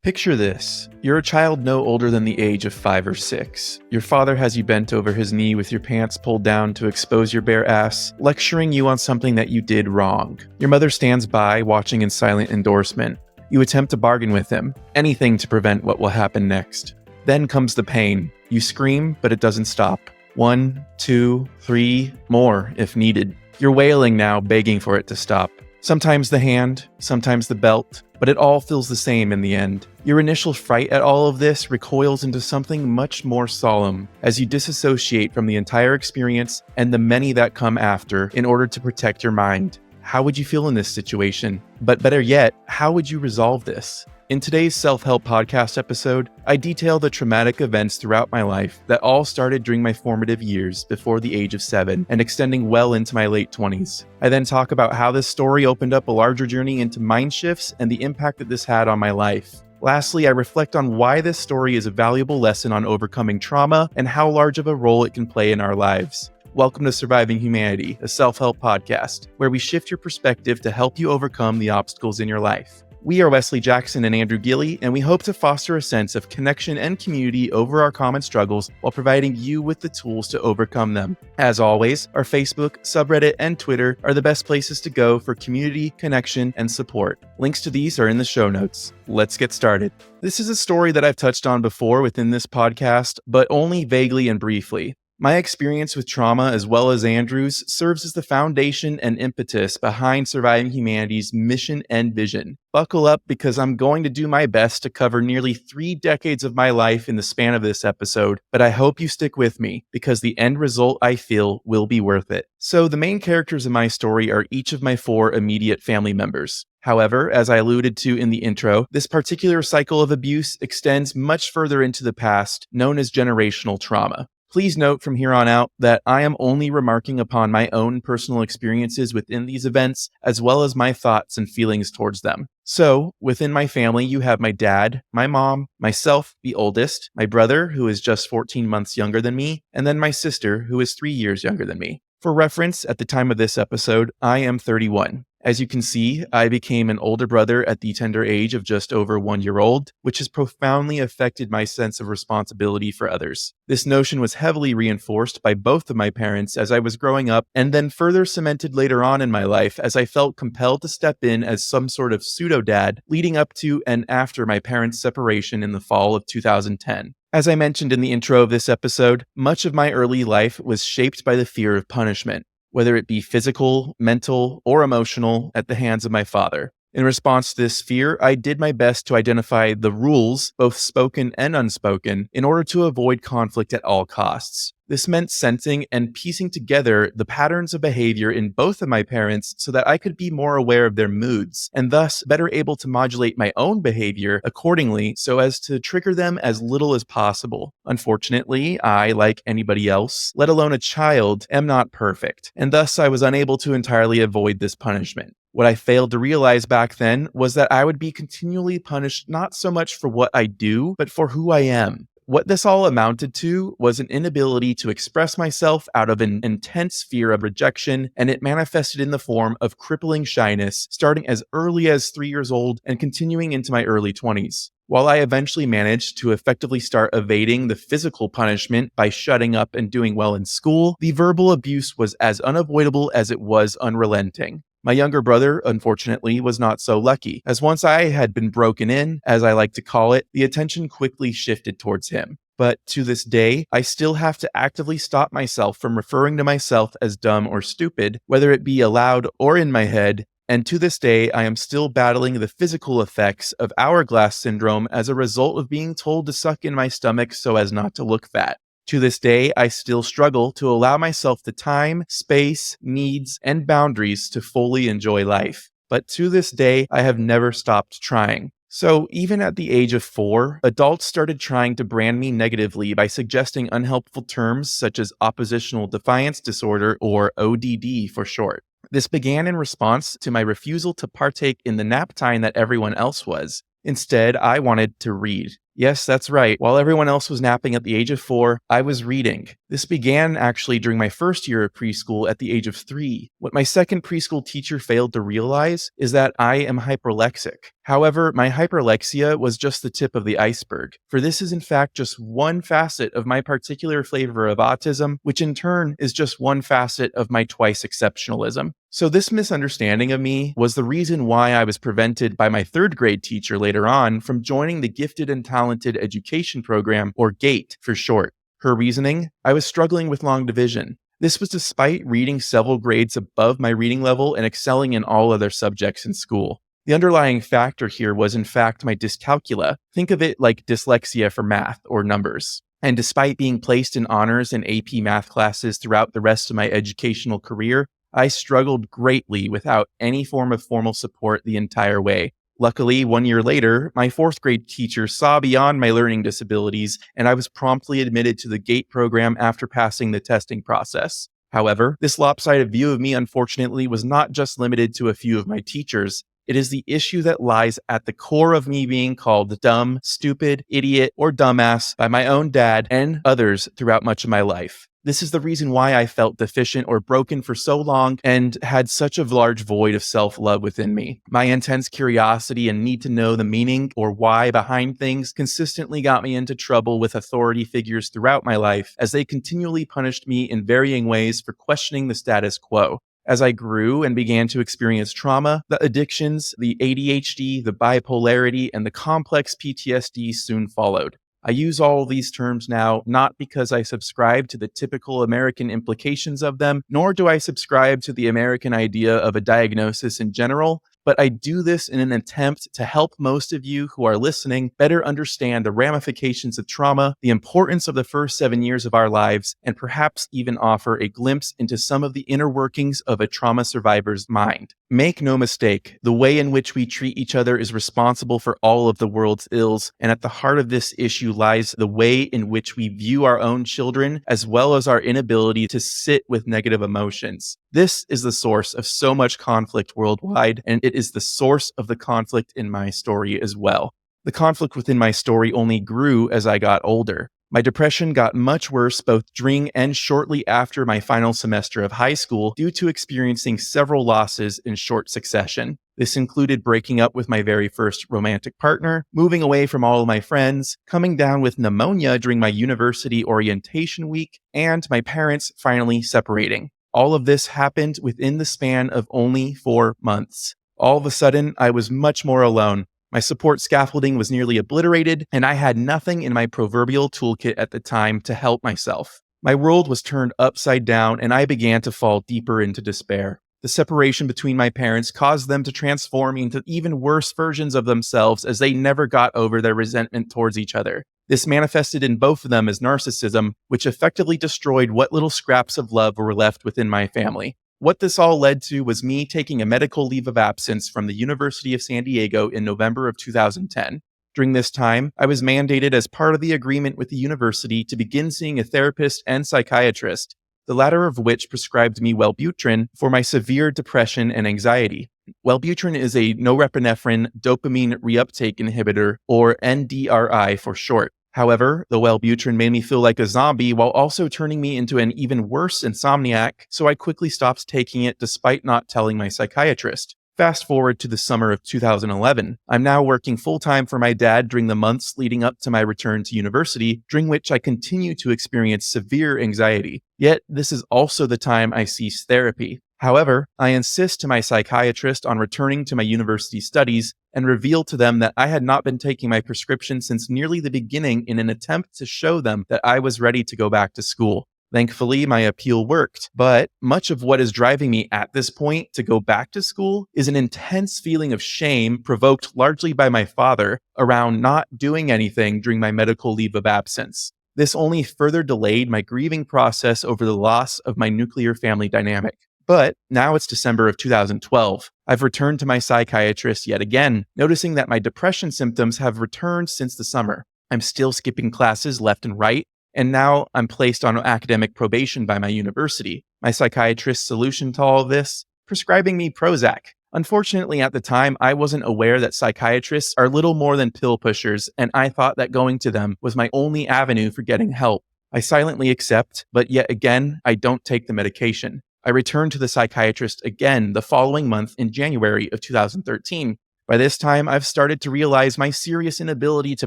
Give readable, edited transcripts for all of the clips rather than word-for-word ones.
Picture this. You're a child no older than the age of 5 or 6. Your father has you bent over his knee with your pants pulled down to expose your bare ass, lecturing you on something that you did wrong. Your mother stands by, watching in silent endorsement. You attempt to bargain with him, anything to prevent what will happen next. Then comes the pain. You scream, but it doesn't stop. 1, 2, 3, more if needed. You're wailing now, begging for it to stop. Sometimes the hand, sometimes the belt, but it all feels the same in the end. Your initial fright at all of this recoils into something much more solemn as you disassociate from the entire experience and the many that come after in order to protect your mind. How would you feel in this situation? But better yet, how would you resolve this? In today's self-help podcast episode, I detail the traumatic events throughout my life that all started during my formative years before the age of 7 and extending well into my late 20s. I then talk about how this story opened up a larger journey into mind shifts and the impact that this had on my life. Lastly, I reflect on why this story is a valuable lesson on overcoming trauma and how large of a role it can play in our lives. Welcome to Surviving Humanity, a self-help podcast, where we shift your perspective to help you overcome the obstacles in your life. We are Wesley Jackson and Andrew Gilley, and we hope to foster a sense of connection and community over our common struggles while providing you with the tools to overcome them. As always, our Facebook, subreddit, and Twitter are the best places to go for community, connection, and support. Links to these are in the show notes. Let's get started. This is a story that I've touched on before within this podcast, but only vaguely and briefly. My experience with trauma, as well as Andrew's, serves as the foundation and impetus behind Surviving Humanity's mission and vision. Buckle up because I'm going to do my best to cover nearly 3 decades of my life in the span of this episode, but I hope you stick with me because the end result, I feel, will be worth it. So the main characters in my story are each of my 4 immediate family members. However, as I alluded to in the intro, this particular cycle of abuse extends much further into the past, known as generational trauma. Please note from here on out that I am only remarking upon my own personal experiences within these events, as well as my thoughts and feelings towards them. So, within my family, you have my dad, my mom, myself, the oldest, my brother, who is just 14 months younger than me, and then my sister, who is 3 years younger than me. For reference, at the time of this episode, I am 31. As you can see, I became an older brother at the tender age of just over 1 year old, which has profoundly affected my sense of responsibility for others. This notion was heavily reinforced by both of my parents as I was growing up, and then further cemented later on in my life as I felt compelled to step in as some sort of pseudo-dad leading up to and after my parents' separation in the fall of 2010. As I mentioned in the intro of this episode, much of my early life was shaped by the fear of punishment, whether it be physical, mental, or emotional, at the hands of my father. In response to this fear, I did my best to identify the rules, both spoken and unspoken, in order to avoid conflict at all costs. This meant sensing and piecing together the patterns of behavior in both of my parents so that I could be more aware of their moods, and thus better able to modulate my own behavior accordingly so as to trigger them as little as possible. Unfortunately, I, like anybody else, let alone a child, am not perfect, and thus I was unable to entirely avoid this punishment. What I failed to realize back then was that I would be continually punished not so much for what I do, but for who I am. What this all amounted to was an inability to express myself out of an intense fear of rejection, and it manifested in the form of crippling shyness, starting as early as 3 years old and continuing into my early 20s. While I eventually managed to effectively start evading the physical punishment by shutting up and doing well in school, the verbal abuse was as unavoidable as it was unrelenting. My younger brother, unfortunately, was not so lucky, as once I had been broken in, as I like to call it, the attention quickly shifted towards him. But to this day, I still have to actively stop myself from referring to myself as dumb or stupid, whether it be aloud or in my head, and to this day, I am still battling the physical effects of hourglass syndrome as a result of being told to suck in my stomach so as not to look fat. To this day, I still struggle to allow myself the time, space, needs, and boundaries to fully enjoy life. But to this day, I have never stopped trying. So even at the age of 4, adults started trying to brand me negatively by suggesting unhelpful terms such as oppositional defiance disorder, or ODD for short. This began in response to my refusal to partake in the nap time that everyone else was. Instead, I wanted to read. Yes, that's right. While everyone else was napping at the age of 4, I was reading. This began actually during my first year of preschool at the age of 3. What my second preschool teacher failed to realize is that I am hyperlexic. However, my hyperlexia was just the tip of the iceberg, for this is in fact just one facet of my particular flavor of autism, which in turn is just one facet of my twice exceptionalism. So this misunderstanding of me was the reason why I was prevented by my third grade teacher later on from joining the Gifted and Talented Education Program, or GATE for short. Her reasoning? I was struggling with long division. This was despite reading several grades above my reading level and excelling in all other subjects in school. The underlying factor here was in fact my dyscalculia. Think of it like dyslexia for math or numbers. And despite being placed in honors and AP math classes throughout the rest of my educational career, I struggled greatly without any form of formal support the entire way. Luckily, 1 year later, my fourth grade teacher saw beyond my learning disabilities, and I was promptly admitted to the GATE program after passing the testing process. However, this lopsided view of me, unfortunately, was not just limited to a few of my teachers. It is the issue that lies at the core of me being called dumb, stupid, idiot, or dumbass by my own dad and others throughout much of my life. This is the reason why I felt deficient or broken for so long and had such a large void of self-love within me. My intense curiosity and need to know the meaning or why behind things consistently got me into trouble with authority figures throughout my life, as they continually punished me in varying ways for questioning the status quo. As I grew and began to experience trauma, the addictions, the ADHD, the bipolarity, and the complex PTSD soon followed. I use all these terms now not because I subscribe to the typical American implications of them, nor do I subscribe to the American idea of a diagnosis in general, but I do this in an attempt to help most of you who are listening better understand the ramifications of trauma, the importance of the first 7 years of our lives, and perhaps even offer a glimpse into some of the inner workings of a trauma survivor's mind. Make no mistake, the way in which we treat each other is responsible for all of the world's ills, and at the heart of this issue lies the way in which we view our own children, as well as our inability to sit with negative emotions. This is the source of so much conflict worldwide, and it is the source of the conflict in my story as well. The conflict within my story only grew as I got older. My depression got much worse both during and shortly after my final semester of high school due to experiencing several losses in short succession. This included breaking up with my very first romantic partner, moving away from all of my friends, coming down with pneumonia during my university orientation week, and my parents finally separating. All of this happened within the span of only 4 months. All of a sudden, I was much more alone. My support scaffolding was nearly obliterated, and I had nothing in my proverbial toolkit at the time to help myself. My world was turned upside down, and I began to fall deeper into despair. The separation between my parents caused them to transform into even worse versions of themselves, as they never got over their resentment towards each other. This manifested in both of them as narcissism, which effectively destroyed what little scraps of love were left within my family. What this all led to was me taking a medical leave of absence from the University of San Diego in November of 2010. During this time, I was mandated as part of the agreement with the university to begin seeing a therapist and psychiatrist, the latter of which prescribed me Wellbutrin for my severe depression and anxiety. Wellbutrin is a norepinephrine dopamine reuptake inhibitor, or NDRI for short. However, the Wellbutrin made me feel like a zombie while also turning me into an even worse insomniac, so I quickly stopped taking it despite not telling my psychiatrist. Fast forward to the summer of 2011. I'm now working full-time for my dad during the months leading up to my return to university, during which I continue to experience severe anxiety. Yet, this is also the time I cease therapy. However, I insist to my psychiatrist on returning to my university studies and reveal to them that I had not been taking my prescription since nearly the beginning in an attempt to show them that I was ready to go back to school. Thankfully, my appeal worked, but much of what is driving me at this point to go back to school is an intense feeling of shame provoked largely by my father around not doing anything during my medical leave of absence. This only further delayed my grieving process over the loss of my nuclear family dynamic. But now it's December of 2012. I've returned to my psychiatrist yet again, noticing that my depression symptoms have returned since the summer. I'm still skipping classes left and right, and now I'm placed on academic probation by my university. My psychiatrist's solution to all of this? Prescribing me Prozac. Unfortunately, at the time, I wasn't aware that psychiatrists are little more than pill pushers, and I thought that going to them was my only avenue for getting help. I silently accept, but yet again, I don't take the medication. I returned to the psychiatrist again the following month in January of 2013. By this time, I've started to realize my serious inability to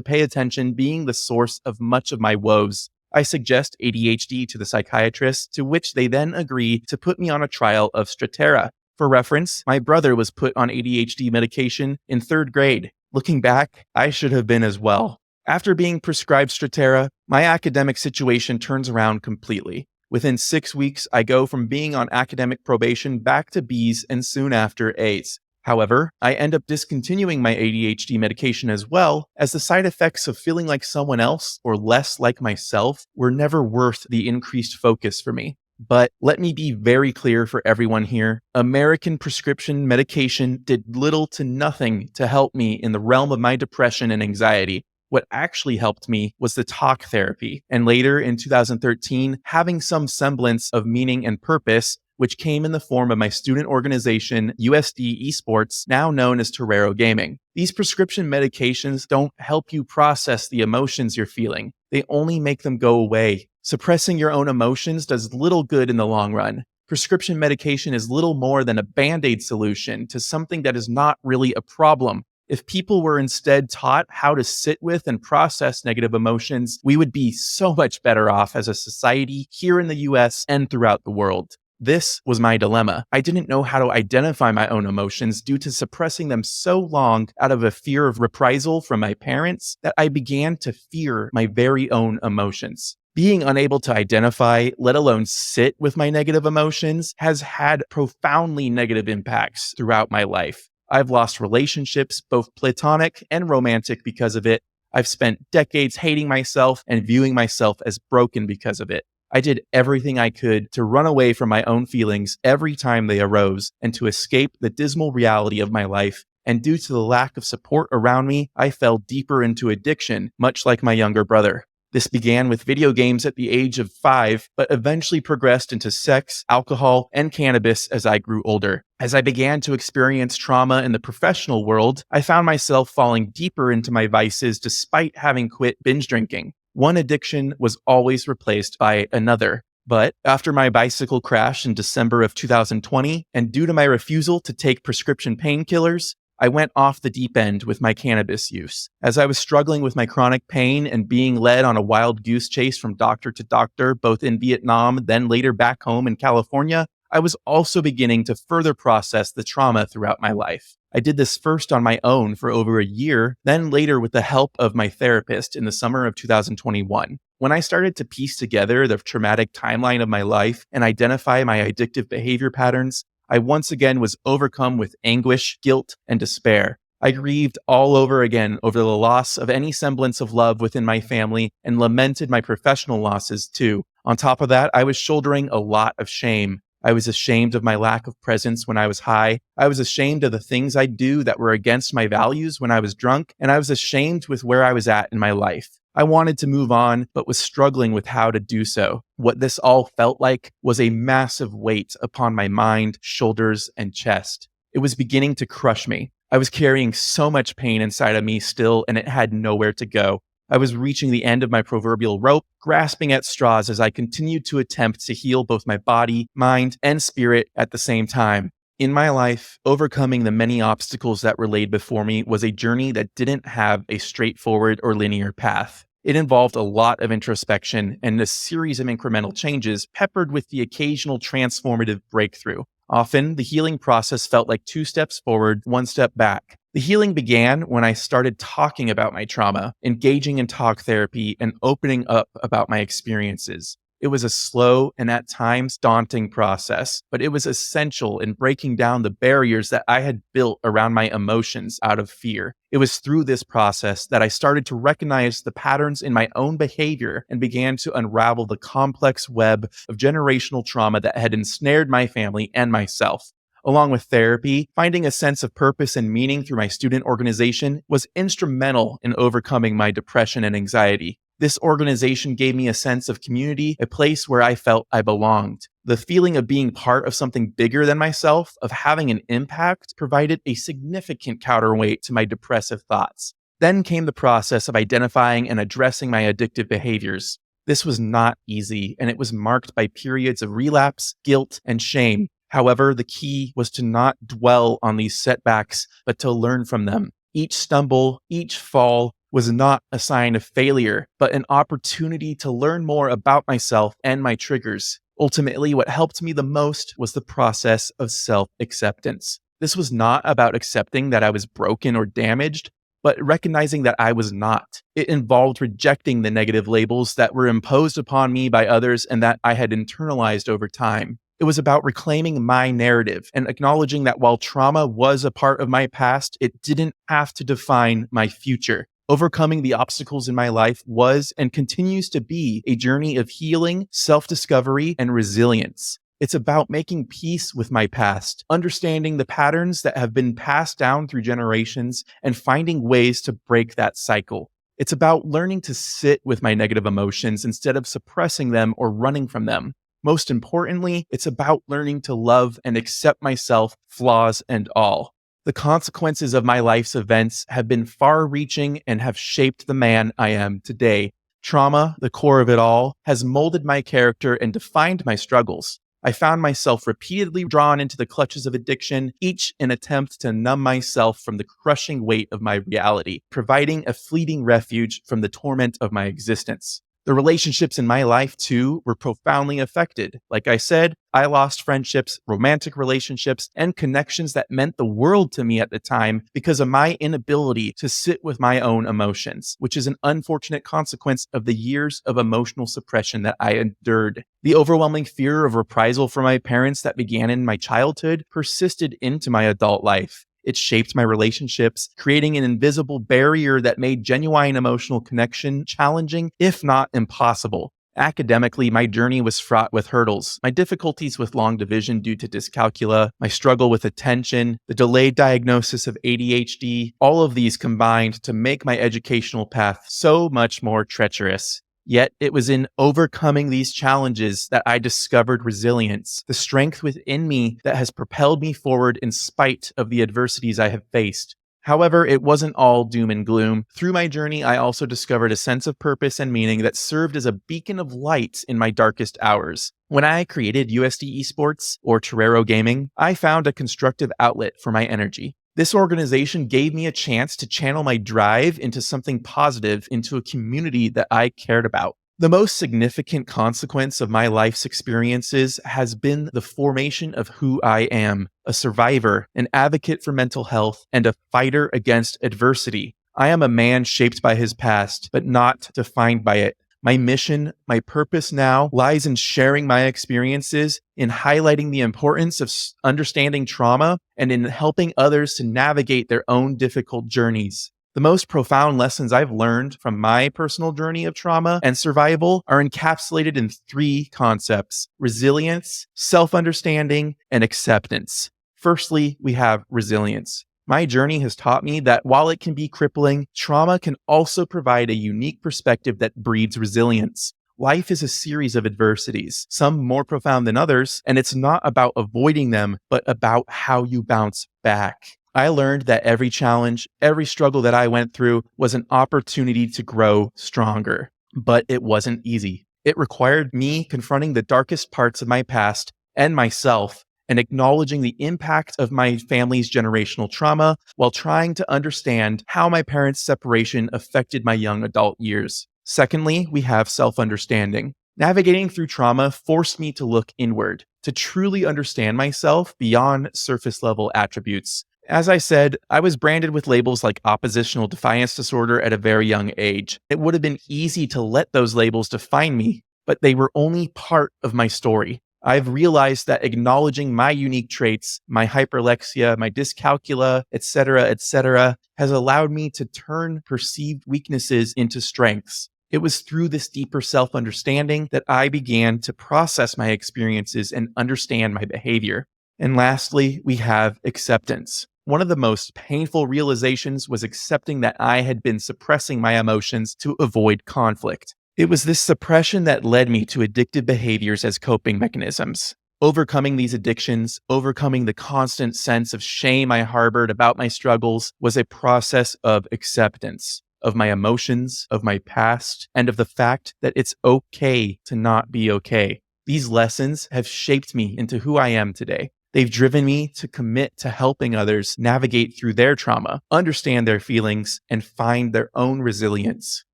pay attention being the source of much of my woes. I suggest ADHD to the psychiatrist, to which they then agree to put me on a trial of Strattera. For reference, my brother was put on ADHD medication in 3rd grade. Looking back, I should have been as well. After being prescribed Strattera, my academic situation turns around completely. Within 6 weeks, I go from being on academic probation back to B's and soon after A's. However, I end up discontinuing my ADHD medication as well, as the side effects of feeling like someone else or less like myself were never worth the increased focus for me. But let me be very clear for everyone here. American prescription medication did little to nothing to help me in the realm of my depression and anxiety. What actually helped me was the talk therapy, and later in 2013, having some semblance of meaning and purpose, which came in the form of my student organization, USD Esports, now known as Torero Gaming. These prescription medications don't help you process the emotions you're feeling. They only make them go away. Suppressing your own emotions does little good in the long run. Prescription medication is little more than a band-aid solution to something that is not really a problem. If people were instead taught how to sit with and process negative emotions, we would be so much better off as a society here in the US and throughout the world. This was my dilemma. I didn't know how to identify my own emotions due to suppressing them so long out of a fear of reprisal from my parents that I began to fear my very own emotions. Being unable to identify, let alone sit with my negative emotions, has had profoundly negative impacts throughout my life. I've lost relationships, both platonic and romantic, because of it. I've spent decades hating myself and viewing myself as broken because of it. I did everything I could to run away from my own feelings every time they arose and to escape the dismal reality of my life. And due to the lack of support around me, I fell deeper into addiction, much like my younger brother. This began with video games at the age of 5, but eventually progressed into sex, alcohol, and cannabis as I grew older. As I began to experience trauma in the professional world, I found myself falling deeper into my vices despite having quit binge drinking. One addiction was always replaced by another. But after my bicycle crash in December of 2020, and due to my refusal to take prescription painkillers, I went off the deep end with my cannabis use. As I was struggling with my chronic pain and being led on a wild goose chase from doctor to doctor, both in Vietnam, then later back home in California, I was also beginning to further process the trauma throughout my life. I did this first on my own for over a year, then later with the help of my therapist in the summer of 2021. When I started to piece together the traumatic timeline of my life and identify my addictive behavior patterns, I once again was overcome with anguish, guilt, and despair. I grieved all over again over the loss of any semblance of love within my family and lamented my professional losses too. On top of that, I was shouldering a lot of shame. I was ashamed of my lack of presence when I was high. I was ashamed of the things I do that were against my values when I was drunk, and I was ashamed with where I was at in my life. I wanted to move on, but was struggling with how to do so. What this all felt like was a massive weight upon my mind, shoulders, and chest. It was beginning to crush me. I was carrying so much pain inside of me still, and it had nowhere to go. I was reaching the end of my proverbial rope, grasping at straws as I continued to attempt to heal both my body, mind, and spirit at the same time. In my life, overcoming the many obstacles that were laid before me was a journey that didn't have a straightforward or linear path. It involved a lot of introspection and a series of incremental changes peppered with the occasional transformative breakthrough. Often, the healing process felt like 2 steps forward, 1 step back. The healing began when I started talking about my trauma, engaging in talk therapy, and opening up about my experiences. It was a slow and at times daunting process, but it was essential in breaking down the barriers that I had built around my emotions out of fear. It was through this process that I started to recognize the patterns in my own behavior and began to unravel the complex web of generational trauma that had ensnared my family and myself. Along with therapy, finding a sense of purpose and meaning through my student organization was instrumental in overcoming my depression and anxiety. This organization gave me a sense of community, a place where I felt I belonged. The feeling of being part of something bigger than myself, of having an impact, provided a significant counterweight to my depressive thoughts. Then came the process of identifying and addressing my addictive behaviors. This was not easy, and it was marked by periods of relapse, guilt, and shame. However, the key was to not dwell on these setbacks, but to learn from them. Each stumble, each fall was not a sign of failure, but an opportunity to learn more about myself and my triggers. Ultimately, what helped me the most was the process of self-acceptance. This was not about accepting that I was broken or damaged, but recognizing that I was not. It involved rejecting the negative labels that were imposed upon me by others and that I had internalized over time. It was about reclaiming my narrative and acknowledging that while trauma was a part of my past, it didn't have to define my future. Overcoming the obstacles in my life was and continues to be a journey of healing, self-discovery, and resilience. It's about making peace with my past, understanding the patterns that have been passed down through generations, and finding ways to break that cycle. It's about learning to sit with my negative emotions instead of suppressing them or running from them. Most importantly, it's about learning to love and accept myself, flaws and all. The consequences of my life's events have been far-reaching and have shaped the man I am today. Trauma, the core of it all, has molded my character and defined my struggles. I found myself repeatedly drawn into the clutches of addiction, each an attempt to numb myself from the crushing weight of my reality, providing a fleeting refuge from the torment of my existence. The relationships in my life, too, were profoundly affected. Like I said, I lost friendships, romantic relationships, and connections that meant the world to me at the time because of my inability to sit with my own emotions, which is an unfortunate consequence of the years of emotional suppression that I endured. The overwhelming fear of reprisal from my parents that began in my childhood persisted into my adult life. It shaped my relationships, creating an invisible barrier that made genuine emotional connection challenging, if not impossible. Academically, my journey was fraught with hurdles. My difficulties with long division due to dyscalculia, my struggle with attention, the delayed diagnosis of ADHD, all of these combined to make my educational path so much more treacherous. Yet it was in overcoming these challenges that I discovered resilience, the strength within me that has propelled me forward in spite of the adversities I have faced. However, it wasn't all doom and gloom. Through my journey, I also discovered a sense of purpose and meaning that served as a beacon of light in my darkest hours. When I created USD Esports, or Torero Gaming, I found a constructive outlet for my energy. This organization gave me a chance to channel my drive into something positive, into a community that I cared about. The most significant consequence of my life's experiences has been the formation of who I am, a survivor, an advocate for mental health, and a fighter against adversity. I am a man shaped by his past, but not defined by it. My mission, my purpose now lies in sharing my experiences, in highlighting the importance of understanding trauma, and in helping others to navigate their own difficult journeys. The most profound lessons I've learned from my personal journey of trauma and survival are encapsulated in 3 concepts: resilience, self-understanding, and acceptance. Firstly, we have resilience. My journey has taught me that while it can be crippling, trauma can also provide a unique perspective that breeds resilience. Life is a series of adversities, some more profound than others, and it's not about avoiding them, but about how you bounce back. I learned that every challenge, every struggle that I went through was an opportunity to grow stronger. But it wasn't easy. It required me confronting the darkest parts of my past and myself, and acknowledging the impact of my family's generational trauma while trying to understand how my parents' separation affected my young adult years. Secondly, we have self-understanding. Navigating through trauma forced me to look inward, to truly understand myself beyond surface-level attributes. As I said, I was branded with labels like oppositional defiance disorder at a very young age. It would have been easy to let those labels define me, but they were only part of my story. I've realized that acknowledging my unique traits, my hyperlexia, my dyscalculia, etc., has allowed me to turn perceived weaknesses into strengths. It was through this deeper self-understanding that I began to process my experiences and understand my behavior. And lastly, we have acceptance. One of the most painful realizations was accepting that I had been suppressing my emotions to avoid conflict. It was this suppression that led me to addictive behaviors as coping mechanisms. Overcoming these addictions, overcoming the constant sense of shame I harbored about my struggles, was a process of acceptance of my emotions, of my past, and of the fact that it's okay to not be okay. These lessons have shaped me into who I am today. They've driven me to commit to helping others navigate through their trauma, understand their feelings, and find their own resilience.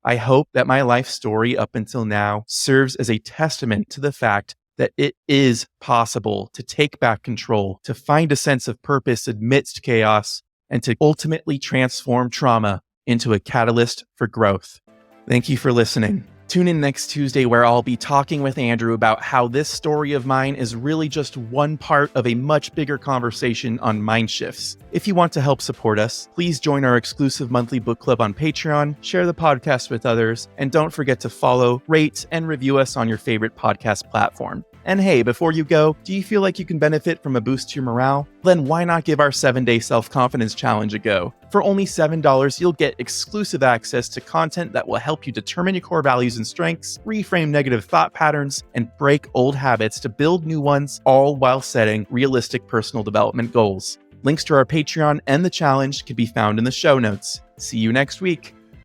I hope that my life story up until now serves as a testament to the fact that it is possible to take back control, to find a sense of purpose amidst chaos, and to ultimately transform trauma into a catalyst for growth. Thank you for listening. Tune in next Tuesday where I'll be talking with Andrew about how this story of mine is really just one part of a much bigger conversation on mind shifts. If you want to help support us, please join our exclusive monthly book club on Patreon, share the podcast with others, and don't forget to follow, rate, and review us on your favorite podcast platform. And hey, before you go, do you feel like you can benefit from a boost to your morale? Then why not give our 7-day self-confidence challenge a go? For only $7, you'll get exclusive access to content that will help you determine your core values and strengths, reframe negative thought patterns, and break old habits to build new ones, all while setting realistic personal development goals. Links to our Patreon and the challenge can be found in the show notes. See you next week.